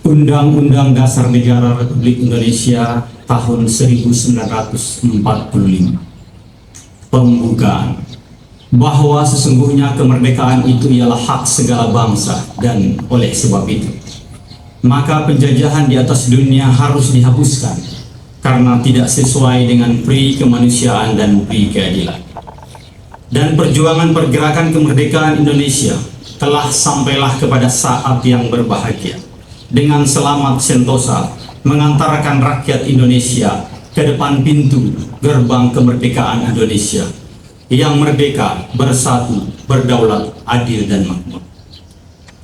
Undang-Undang Dasar Negara Republik Indonesia tahun 1945. Pembukaan bahwa sesungguhnya kemerdekaan itu ialah hak segala bangsa, dan oleh sebab itu maka penjajahan di atas dunia harus dihapuskan karena tidak sesuai dengan pri kemanusiaan dan pri keadilan. Dan perjuangan pergerakan kemerdekaan Indonesia telah sampailah kepada saat yang berbahagia dengan selamat sentosa mengantarkan rakyat Indonesia ke depan pintu gerbang kemerdekaan Indonesia yang merdeka, bersatu, berdaulat, adil, dan makmur.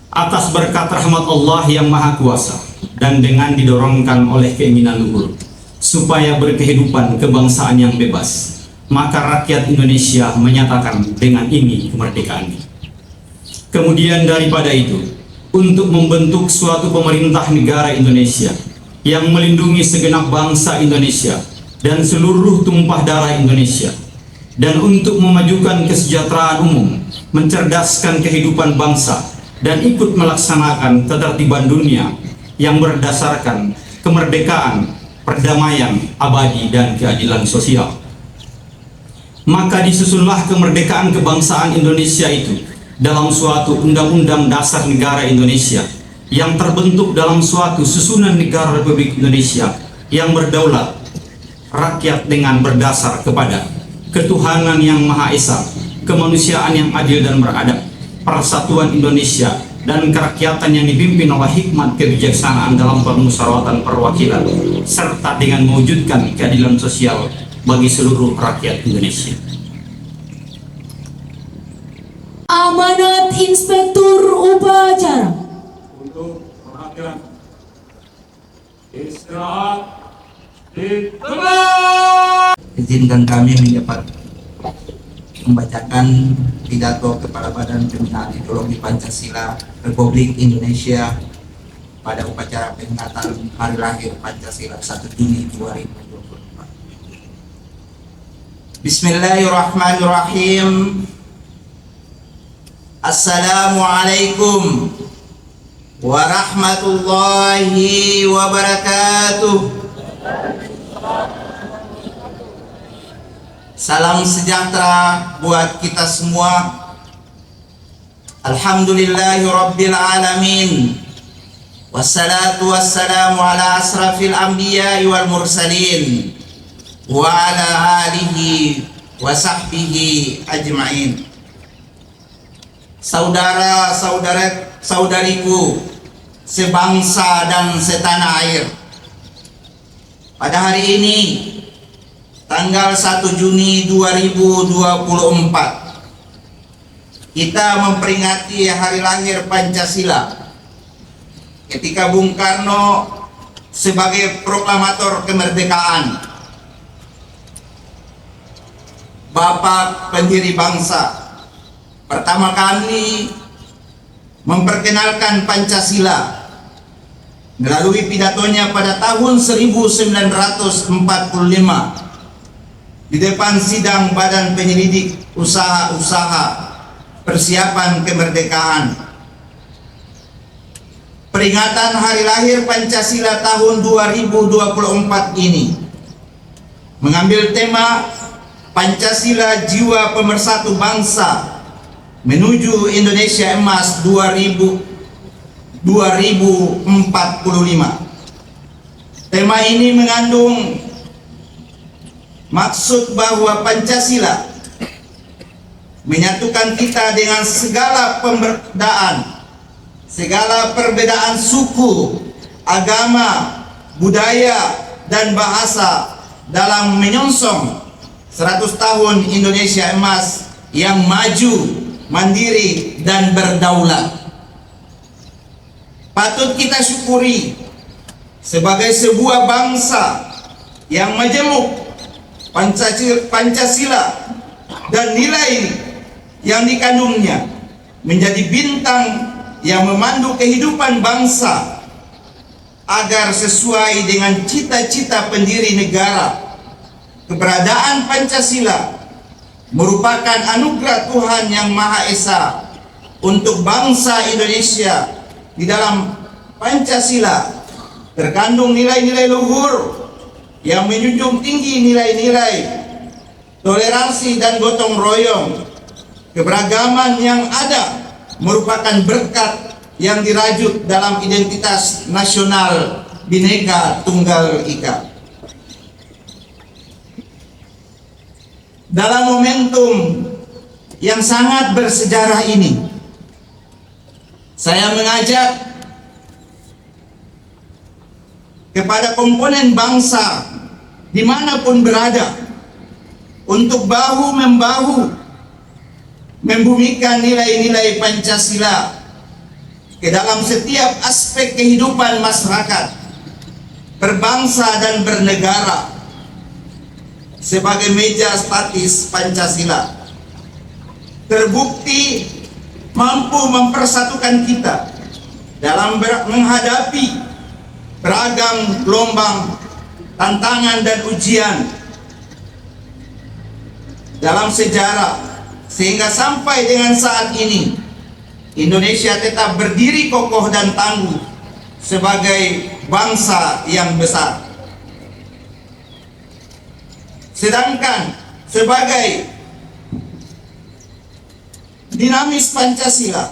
Atas berkat rahmat Allah yang Maha Kuasa dan dengan didorongkan oleh keinginan luhur supaya berkehidupan kebangsaan yang bebas, maka rakyat Indonesia menyatakan dengan ini kemerdekaan. Kemudian daripada itu, untuk membentuk suatu pemerintah negara Indonesia yang melindungi segenap bangsa Indonesia dan seluruh tumpah darah Indonesia, dan untuk memajukan kesejahteraan umum, mencerdaskan kehidupan bangsa, dan ikut melaksanakan ketertiban dunia yang berdasarkan kemerdekaan, perdamaian, abadi, dan keadilan sosial. Maka disusunlah kemerdekaan kebangsaan Indonesia itu dalam suatu Undang-Undang Dasar Negara Indonesia yang terbentuk dalam suatu susunan negara Republik Indonesia yang berdaulat, rakyat dengan berdasar kepada ketuhanan yang Maha Esa, kemanusiaan yang adil dan beradab, persatuan Indonesia, dan kerakyatan yang dipimpin oleh hikmat kebijaksanaan dalam permusyawaratan perwakilan, serta dengan mewujudkan keadilan sosial bagi seluruh rakyat Indonesia. Amanat Inspektur Upacara untuk perhatian istirahat di tempat. Izinkan kami mendapat membacakan pidato Kepala Badan Pembinaan Ideologi Pancasila Republik Indonesia pada upacara peringatan Hari Lahir Pancasila 1 Juni 2024. Bismillahirrahmanirrahim. Assalamualaikum warahmatullahi wabarakatuh. Salam sejahtera buat kita semua. Alhamdulillahi rabbil alamin. Wassalatu wassalamu ala asrafil anbiya'i wal mursalin wa ala alihi wa sahbihi ajma'in. Saudara-saudariku sebangsa dan setanah air, pada hari ini tanggal 1 Juni 2024 kita memperingati hari lahir Pancasila ketika Bung Karno sebagai proklamator kemerdekaan, Bapak pendiri bangsa, pertama kali memperkenalkan Pancasila melalui pidatonya pada tahun 1945 di depan sidang Badan Penyelidik Usaha-Usaha Persiapan Kemerdekaan. Peringatan Hari Lahir Pancasila tahun 2024 ini mengambil tema Pancasila Jiwa Pemersatu Bangsa menuju Indonesia Emas 2045. Tema ini mengandung maksud bahwa Pancasila menyatukan kita dengan segala perbedaan suku, agama, budaya, dan bahasa dalam menyongsong 100 tahun Indonesia Emas yang maju, mandiri, dan berdaulat. Patut kita syukuri sebagai sebuah bangsa yang majemuk Pancasila dan nilai yang dikandungnya menjadi bintang yang memandu kehidupan bangsa agar sesuai dengan cita-cita pendiri negara. Keberadaan Pancasila merupakan anugerah Tuhan yang Maha Esa untuk bangsa Indonesia di dalam Pancasila terkandung nilai-nilai luhur yang menjunjung tinggi nilai-nilai toleransi dan gotong royong. Keberagaman yang ada merupakan berkat yang dirajut dalam identitas nasional Bhinneka Tunggal Ika. Dalam momentum yang sangat bersejarah ini, saya mengajak kepada komponen bangsa dimanapun berada untuk bahu-membahu membumikan nilai-nilai Pancasila ke dalam setiap aspek kehidupan masyarakat berbangsa dan bernegara sebagai meja statis Pancasila terbukti mampu mempersatukan kita dalam menghadapi beragam gelombang tantangan dan ujian dalam sejarah, sehingga sampai dengan saat ini Indonesia tetap berdiri kokoh dan tangguh sebagai bangsa yang besar. Sedangkan sebagai dinamis Pancasila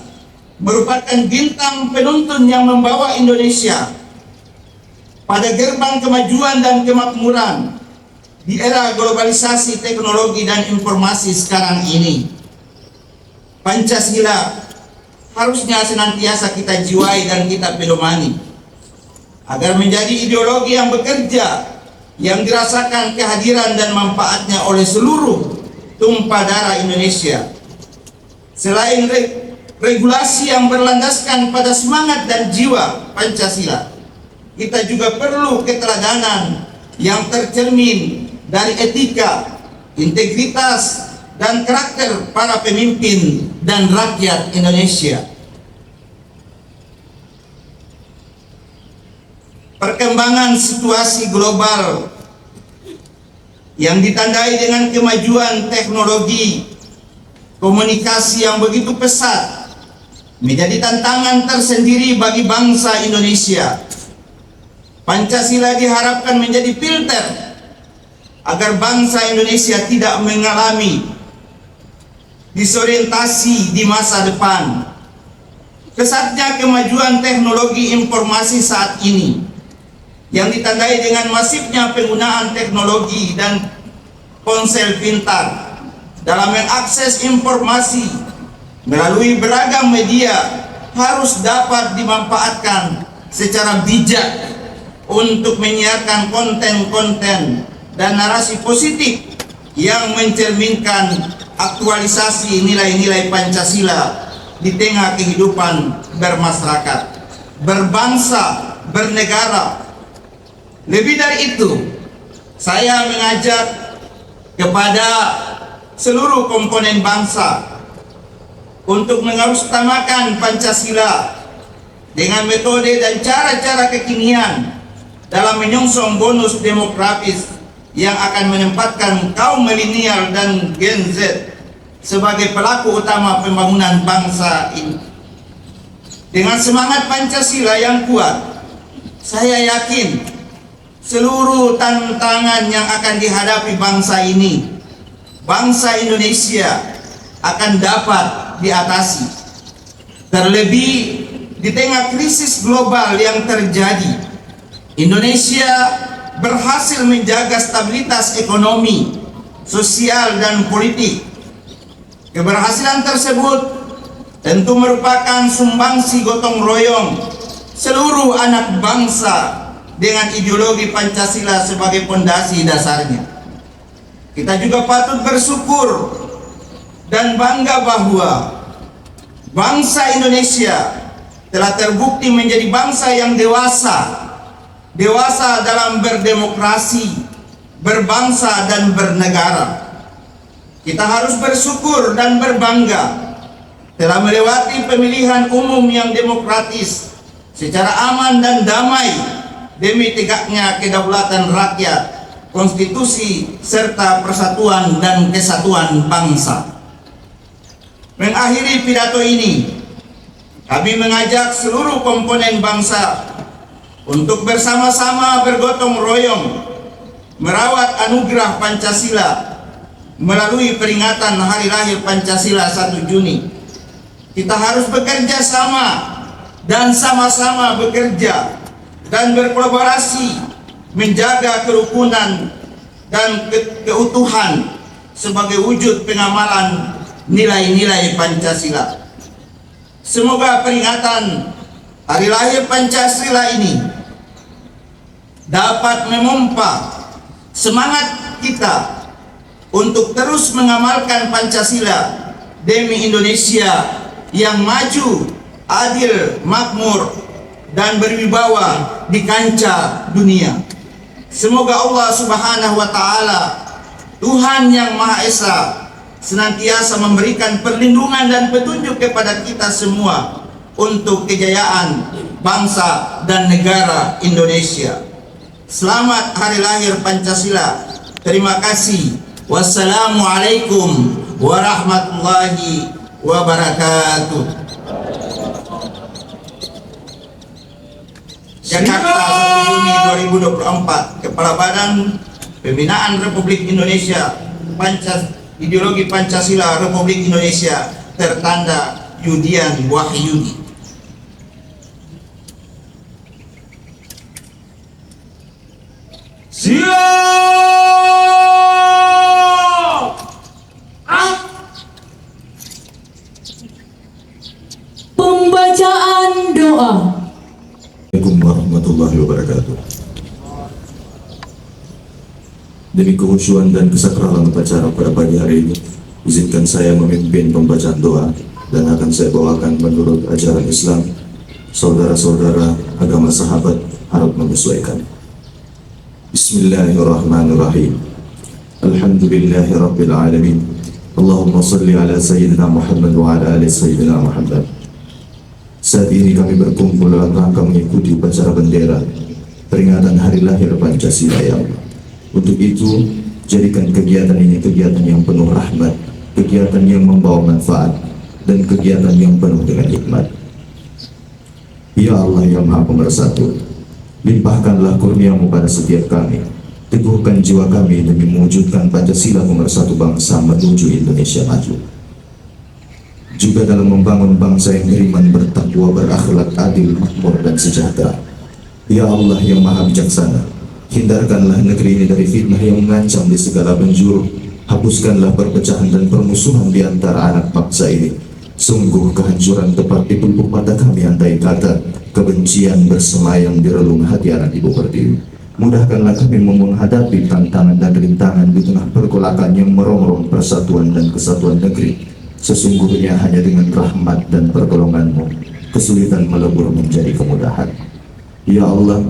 merupakan bintang penuntun yang membawa Indonesia pada gerbang kemajuan dan kemakmuran di era globalisasi teknologi dan informasi sekarang ini. Pancasila harusnya senantiasa kita jiwai dan kita pedomani agar menjadi ideologi yang bekerja, yang dirasakan kehadiran dan manfaatnya oleh seluruh tumpah darah Indonesia. Selain regulasi yang berlandaskan pada semangat dan jiwa Pancasila, kita juga perlu keteladanan yang tercermin dari etika, integritas, dan karakter para pemimpin dan rakyat Indonesia. Perkembangan situasi global yang ditandai dengan kemajuan teknologi komunikasi yang begitu pesat menjadi tantangan tersendiri bagi bangsa Indonesia. Pancasila diharapkan menjadi filter agar bangsa Indonesia tidak mengalami disorientasi di masa depan. Pesatnya kemajuan teknologi informasi saat ini yang ditandai dengan masifnya penggunaan teknologi dan ponsel pintar dalam mengakses informasi melalui beragam media harus dapat dimanfaatkan secara bijak untuk menyiarkan konten-konten dan narasi positif yang mencerminkan aktualisasi nilai-nilai Pancasila di tengah kehidupan bermasyarakat, berbangsa, bernegara. Lebih dari itu, saya mengajak kepada seluruh komponen bangsa untuk mengutamakan Pancasila dengan metode dan cara-cara kekinian dalam menyongsong bonus demografis yang akan menempatkan kaum milenial dan Gen Z sebagai pelaku utama pembangunan bangsa ini. Dengan semangat Pancasila yang kuat, saya yakin seluruh tantangan yang akan dihadapi bangsa ini, bangsa Indonesia, akan dapat diatasi. Terlebih di tengah krisis global yang terjadi, Indonesia berhasil menjaga stabilitas ekonomi, sosial, dan politik. Keberhasilan tersebut tentu merupakan sumbangsi gotong royong seluruh anak bangsa dengan ideologi Pancasila sebagai pondasi dasarnya. Kita juga patut bersyukur dan bangga bahwa bangsa Indonesia telah terbukti menjadi bangsa yang dewasa dalam berdemokrasi, berbangsa, dan bernegara. Kita harus bersyukur dan berbangga telah melewati pemilihan umum yang demokratis secara aman dan damai demi tegaknya kedaulatan rakyat, konstitusi, serta persatuan dan kesatuan bangsa. Mengakhiri pidato ini, Kami mengajak seluruh komponen bangsa untuk bersama-sama bergotong royong merawat anugerah Pancasila melalui peringatan Hari Lahir Pancasila 1 Juni. Kita harus bekerja sama dan sama-sama bekerja dan berkolaborasi menjaga kerukunan dan keutuhan sebagai wujud pengamalan nilai-nilai Pancasila. Semoga peringatan Hari Lahir Pancasila ini dapat memompa semangat kita untuk terus mengamalkan Pancasila demi Indonesia yang maju, adil, makmur, dan berwibawa di kancah dunia. Semoga Allah Subhanahu wa Ta'ala, Tuhan yang Maha Esa, senantiasa memberikan perlindungan dan petunjuk kepada kita semua untuk kejayaan bangsa dan negara Indonesia. Selamat Hari Lahir Pancasila. Terima kasih. Wassalamualaikum warahmatullahi wabarakatuh. Jakarta 1 Juni 2024. Kepala Badan Pembinaan Republik Indonesia, Ideologi Pancasila Republik Indonesia, tertanda Yudian Wahyudi. Siap! Pembacaan doa. Assalamualaikum warahmatullahi wabarakatuh. Demi kehusuan dan kesakralan upacara pada pagi hari ini, izinkan saya memimpin pembacaan doa dan akan saya bawakan menurut ajaran Islam. Saudara-saudara agama sahabat harap menyesuaikan. Bismillahirrahmanirrahim. Alhamdulillahirabbil alamin. Allahumma salli ala sayyidina Muhammad wa ala ali sayyidina Muhammad. Saat ini kami berkumpul dalam rangka mengikuti upacara bendera peringatan Hari Lahir Pancasila ya Allah. Untuk itu, jadikan kegiatan ini kegiatan yang penuh rahmat, kegiatan yang membawa manfaat, dan kegiatan yang penuh dengan hikmat. Ya Allah yang Maha Pemersatu, limpahkanlah kurniamu pada setiap kami, teguhkan jiwa kami demi mewujudkan Pancasila pemersatu bangsa menuju Indonesia maju. Juga dalam membangun bangsa yang beriman, bertakwa, berakhlak, adil, makmur, dan sejahtera. Ya Allah yang Maha Bijaksana, hindarkanlah negeri ini dari fitnah yang mengancam di segala penjuru. Hapuskanlah perpecahan dan permusuhan di antara anak bangsa ini. Sungguh kehancuran tepat di pelupuk mata kami andai kata kebencian bersemayam di relung hati anak ibu pertiwi. Mudahkanlah kami menghadapi tantangan dan rintangan di tengah pergolakan yang merongrong persatuan dan kesatuan negeri. Sesungguhnya hanya dengan rahmat dan pertolongan-Mu, kesulitan melebur menjadi kemudahan. Ya Allah,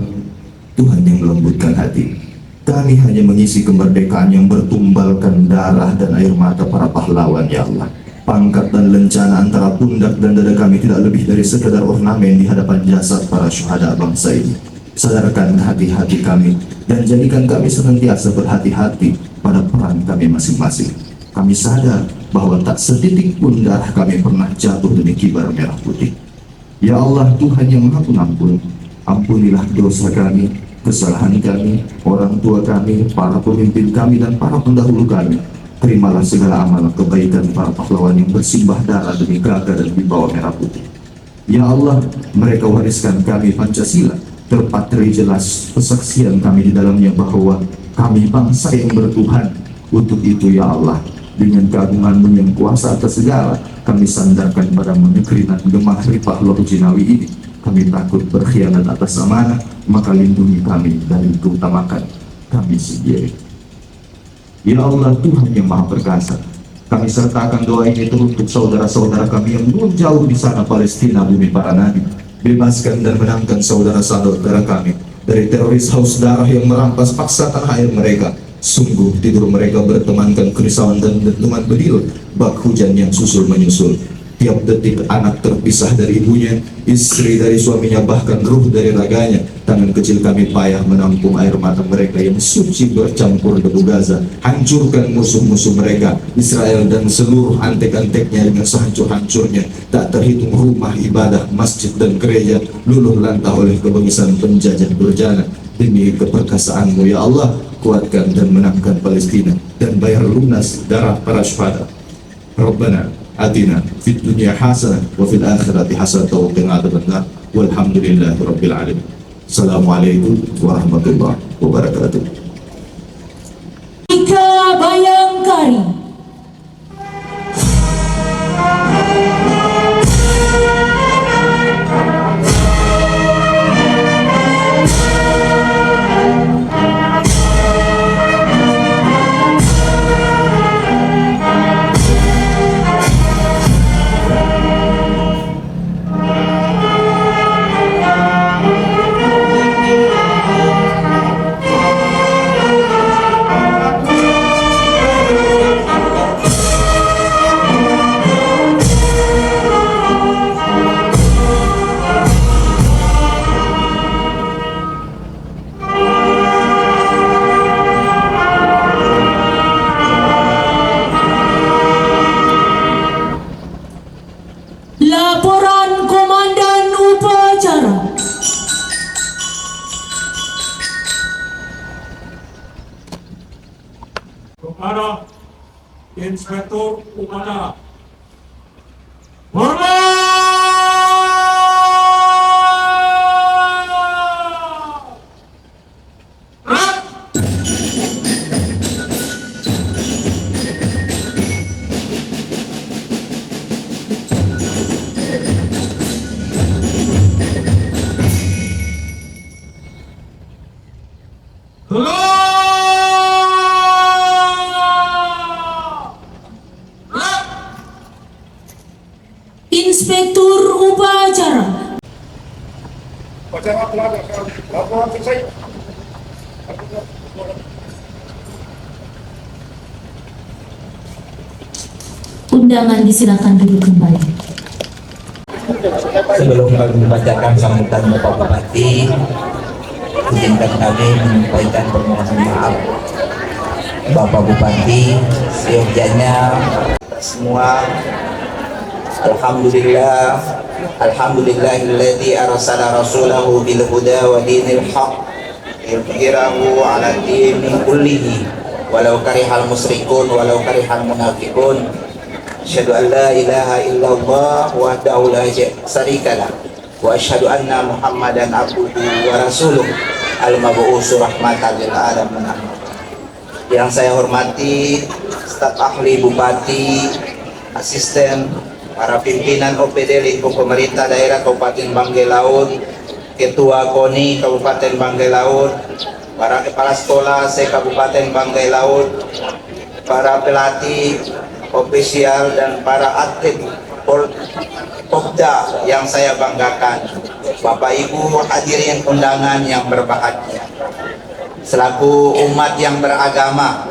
Tuhan yang melembutkan hati, kami hanya mengisi kemerdekaan yang bertumbalkan darah dan air mata para pahlawan. Ya Allah, pangkat dan lencana antara pundak dan dada kami tidak lebih dari sekedar ornamen di hadapan jasad para syuhada bangsa ini. Sadarkan hati-hati kami dan jadikan kami senantiasa berhati-hati pada peran kami masing-masing. Kami sadar bahwa tak setitik pun darah kami pernah jatuh demi kibar merah putih. Ya Allah, Tuhan yang Maha Pengampun, ampunilah dosa kami, kesalahan kami, orang tua kami, para pemimpin kami, dan para pendahulu kami. Terimalah segala amal kebaikan para pahlawan yang bersimbah darah demi gagah dan wibawa merah putih. Ya Allah, mereka wariskan kami Pancasila, terpatri jelas kesaksian kami di dalamnya bahwa kami bangsa yang bertuhan. Untuk itu ya Allah, dengan keagungan-Mu yang kuasa atas segala, kami sandarkan pada negeri nan gemah ripah loh jinawi ini. Kami takut berkhianat atas amanah, maka lindungi kami dari keutamakan kami sendiri. Ya Allah, Tuhan yang Maha Perkasa, kami sertakan doa ini untuk saudara-saudara kami yang belum jauh di sana Palestina, bumi para nabi. Bebaskan dan menangkan saudara-saudara kami dari teroris haus darah yang merampas paksa tanah air mereka. Sungguh tidur mereka bertemankan kerisauan dan dentuman bedil, bak hujan yang susul menyusul. Tiap detik anak terpisah dari ibunya, istri dari suaminya, bahkan ruh dari raganya. Tangan kecil kami payah menampung air mata mereka yang suci bercampur debu Gaza. Hancurkan musuh-musuh mereka, Israel dan seluruh antek-anteknya dengan sehancur-hancurnya. Tak terhitung rumah ibadah, masjid dan gereja luluh lantah oleh kebengisan penjajah durjana. Demi keperkasaanmu ya Allah, kuatkan dan menangkan Palestina dan bayar lunas darah para syuhada. Rabbana atina fid dunya hasanah wa fil akhirati hasanah wa qina adzabannar. Walhamdulillahi rabbil alamin. Assalamualaikum warahmatullahi wabarakatuh. Ika Bayangkari. Laporan Komandan Upacara. kepada Inspektur Upacara. Hormat! Inspektur Upacara. Laporan selesai. Undangan disilakan duduk kembali. Sebelum kami membacakan sambutan Bapak Bupati, izinkan kami menyampaikan permohonan maaf Bapak Bupati seyogyanya semua. Alhamdulillahilladzi arsala rasulahu bil huda wa dinil haq yudhhirahu 'ala dini kullihi walau karihal musyrikun walau karihal munafiqun. Asyhadu an la ilaha illallah wahdahu la syarika lah wa asyhadu anna Muhammadan abduhu wa rasuluh al-mab'uts rahmatan lil alamin. Yang saya hormati staf ahli Bupati, asisten, para pimpinan OPD lingkup pemerintah daerah Kabupaten Banggai Laut, Ketua KONI Kabupaten Banggai Laut, para kepala sekolah se-Kabupaten Banggai Laut, para pelatih, ofisial dan para atlet Popda yang saya banggakan, Bapak Ibu hadirin undangan yang berbahagia. Selaku umat yang beragama,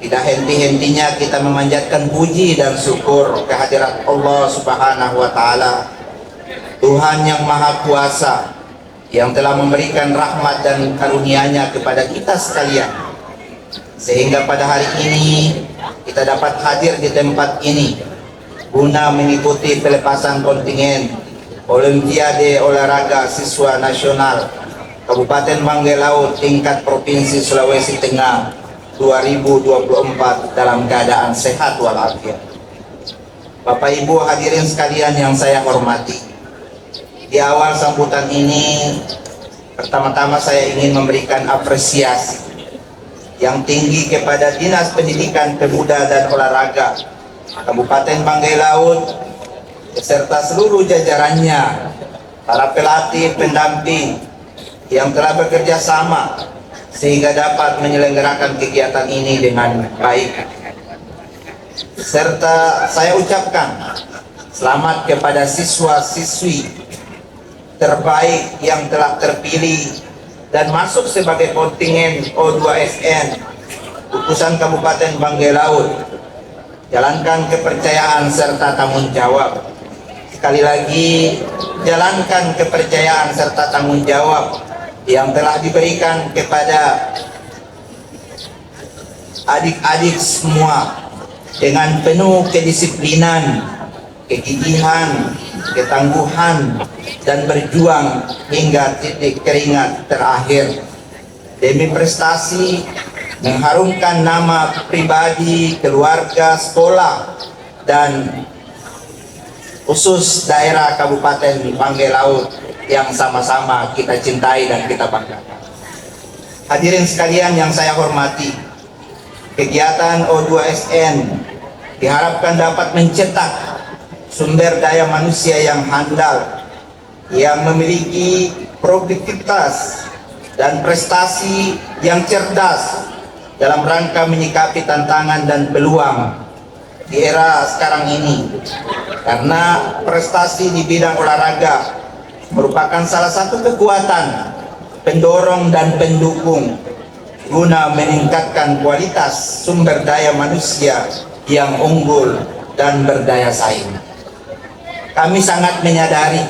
tidak henti-hentinya kita memanjatkan puji dan syukur kehadirat Allah Subhanahu wa Ta'ala, Tuhan yang Maha Kuasa, yang telah memberikan rahmat dan karunia-Nya kepada kita sekalian, sehingga pada hari ini kita dapat hadir di tempat ini guna mengikuti pelepasan kontingen Olimpiade Olahraga Siswa Nasional Kabupaten Banggai Laut tingkat Provinsi Sulawesi Tengah 2024 dalam keadaan sehat walafiat. Bapak Ibu hadirin sekalian yang saya hormati, di awal sambutan ini pertama-tama saya ingin memberikan apresiasi yang tinggi kepada Dinas Pendidikan, Pemuda dan Olahraga Kabupaten Banggai Laut beserta seluruh jajarannya, para pelatih, pendamping yang telah bekerja sama sehingga dapat menyelenggarakan kegiatan ini dengan baik. Serta saya ucapkan selamat kepada siswa-siswi terbaik yang telah terpilih dan masuk sebagai kontingen O2SN utusan Kabupaten Banggai Laut. Jalankan kepercayaan serta tanggung jawab sekali lagi jalankan kepercayaan serta tanggung jawab yang telah diberikan kepada adik-adik semua dengan penuh kedisiplinan, kegigihan, ketangguhan, dan berjuang hingga titik keringat terakhir demi prestasi mengharumkan nama pribadi, keluarga, sekolah, dan khusus daerah Kabupaten Banggai Laut yang sama-sama kita cintai dan kita banggakan. Hadirin sekalian yang saya hormati, kegiatan O2SN diharapkan dapat mencetak sumber daya manusia yang handal, yang memiliki produktivitas dan prestasi yang cerdas dalam rangka menyikapi tantangan dan peluang di era sekarang ini, karena prestasi di bidang olahraga merupakan salah satu kekuatan pendorong dan pendukung guna meningkatkan kualitas sumber daya manusia yang unggul dan berdaya saing. Kami sangat menyadari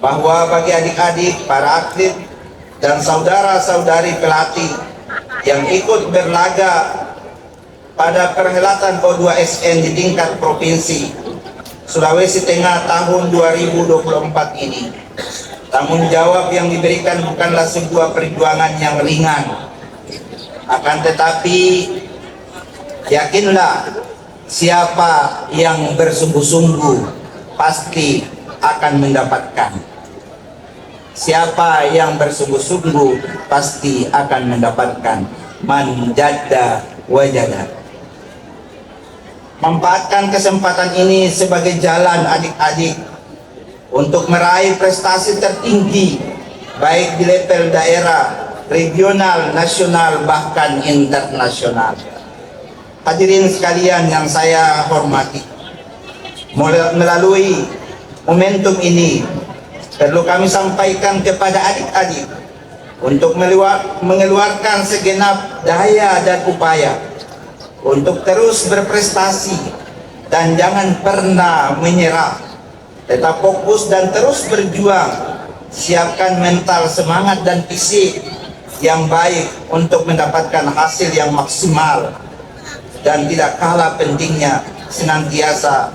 bahwa bagi adik-adik, para atlet, dan saudara-saudari pelatih yang ikut berlaga pada perhelatan O2SN di tingkat provinsi Sulawesi Tengah tahun 2024 ini, tanggung jawab yang diberikan bukanlah sebuah perjuangan yang ringan. Akan tetapi, yakinlah, siapa yang bersungguh-sungguh pasti akan mendapatkan. Siapa yang bersungguh-sungguh pasti akan mendapatkan. Man jadda wajada. Manfaatkan kesempatan ini sebagai jalan adik-adik untuk meraih prestasi tertinggi baik di level daerah, regional, nasional, bahkan internasional. Hadirin sekalian yang saya hormati, melalui momentum ini perlu kami sampaikan kepada adik-adik untuk mengeluarkan segenap daya dan upaya untuk terus berprestasi dan jangan pernah menyerah. Tetap fokus dan terus berjuang. Siapkan mental, semangat, dan fisik yang baik untuk mendapatkan hasil yang maksimal. Dan tidak kalah pentingnya, senantiasa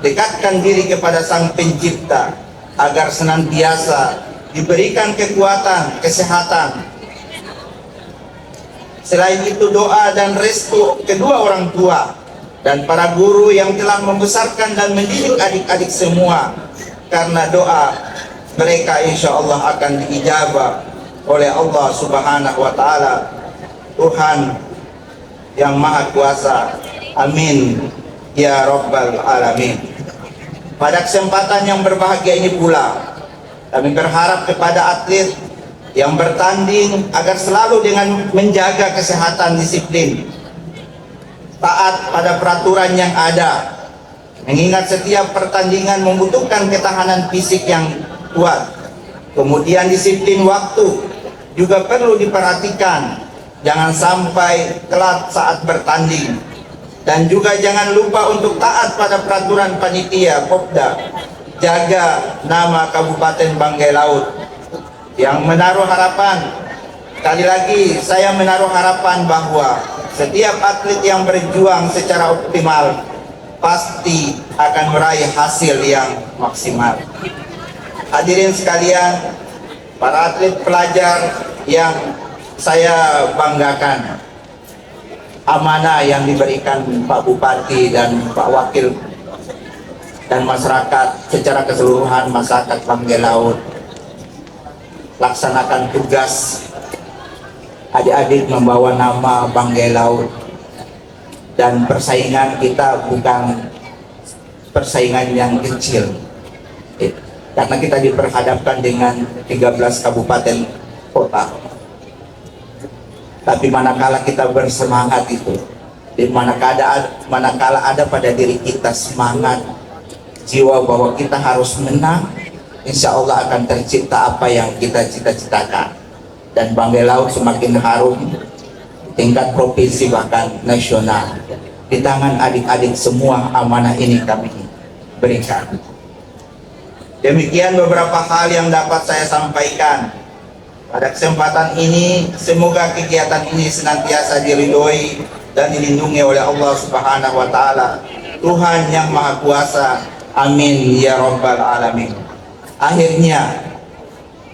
dekatkan diri kepada Sang Pencipta agar senantiasa diberikan kekuatan, kesehatan. Selain itu, doa dan restu kedua orang tua dan para guru yang telah membesarkan dan mendidik adik-adik semua, karena doa mereka insya Allah akan diijabah oleh Allah Subhanahu wa Ta'ala, Tuhan yang Maha Kuasa. Amin ya Rabbal Alamin. Pada kesempatan yang berbahagia ini pula, kami berharap kepada atlet yang bertanding agar selalu dengan menjaga kesehatan, disiplin, taat pada peraturan yang ada, mengingat setiap pertandingan membutuhkan ketahanan fisik yang kuat. Kemudian disiplin waktu juga perlu diperhatikan, jangan sampai telat saat bertanding. Dan juga jangan lupa untuk taat pada peraturan panitia Popda, jaga nama Kabupaten Banggai Laut yang menaruh harapan. Sekali lagi saya menaruh harapan bahwa setiap atlet yang berjuang secara optimal pasti akan meraih hasil yang maksimal. Hadirin sekalian, para atlet pelajar yang saya banggakan, amanah yang diberikan Pak Bupati dan Pak Wakil dan masyarakat secara keseluruhan, masyarakat Banggai Laut, laksanakan tugas. Adik-adik membawa nama Banggai Laut, dan persaingan kita bukan persaingan yang kecil, karena kita diperhadapkan dengan 13 kabupaten kota. Tapi manakala kita bersemangat itu, manakala ada pada diri kita semangat, jiwa bahwa kita harus menang, insya Allah akan tercipta apa yang kita cita-citakan. Dan Banggai Laut semakin harum tingkat provinsi bahkan nasional. Di tangan adik-adik semua amanah ini kami berikan. Demikian beberapa hal yang dapat saya sampaikan. Pada kesempatan ini, semoga kegiatan ini senantiasa diridhoi dan dilindungi oleh Allah Subhanahu wa Ta'ala, Tuhan yang Maha Kuasa. Amin ya Rabbal Alamin. Akhirnya,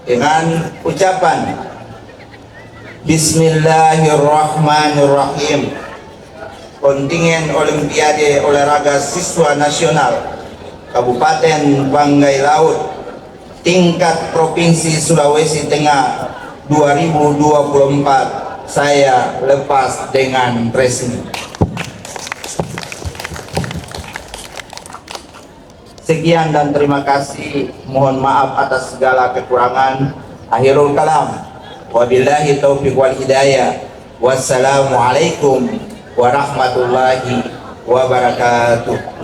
dengan ucapan Bismillahirrahmanirrahim, kontingen Olimpiade Olahraga Siswa Nasional Kabupaten Banggai Laut tingkat Provinsi Sulawesi Tengah 2024 saya lepas dengan resmi. Sekian dan terima kasih. Mohon maaf atas segala kekurangan. Akhirul kalam. Wabillahi taufiq wal hidayah. Wassalamualaikum warahmatullahi wabarakatuh.